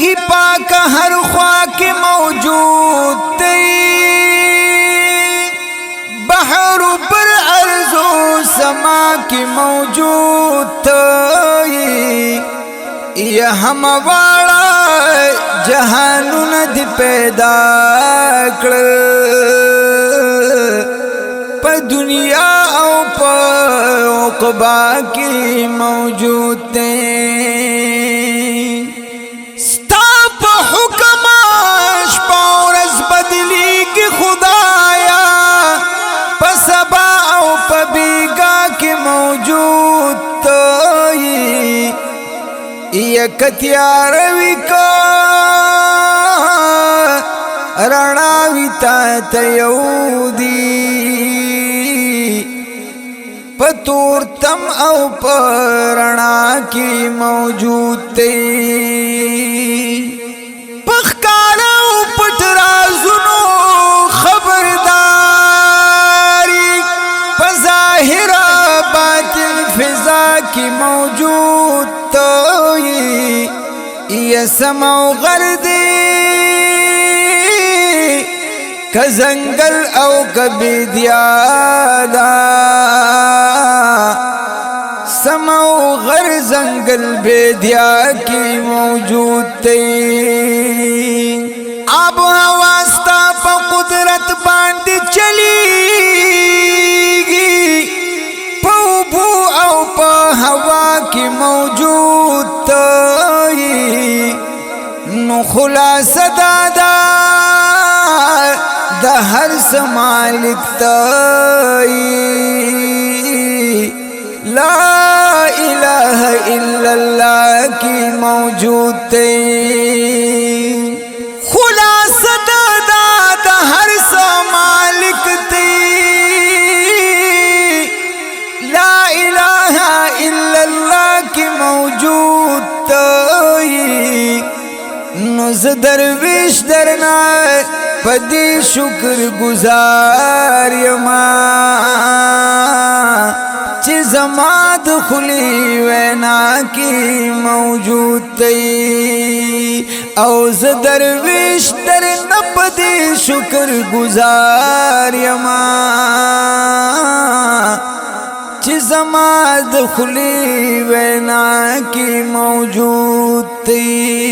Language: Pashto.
الہی پاک ہر خواہ کی موجود تی بحر پر عرض و سما کی موجود تی یہ ہم والا جہانون دی پیدا کر پا دنیا او پا عقبہ کی موجود تی ستا پا حکم شپا و رز بدلی کی خدایا پا سبا او پا بیگا کی موجود تی یکتیاروی کا رناوی تا تیودی پتور تم او پرنا کی موجود تی پخکارا او پترازنو خبرداری پظاہر باطن فضا کی موجود تی یہ سمو غردی کزنگل او کبیدیادا سمو غر زنگل بیدیا کی موجود تی آب و ہواستا پا قدرت باندی چلی گی پو بو او پا ہوا کی موجود تی نو خلاص دادا دا ہر سمالک تی لا الہ الا اللہ کی موجود تی خلاص دادا دا ہر سمالک تی لا الہ الا اللہ کی موجود تی نوز درویش درنا پدی شکر گزار یما چی زماد خلی وینا کی موجود تی اوز درویش درنا پدی شکر گزار یما چی زماد خلی وینا کی موجود تی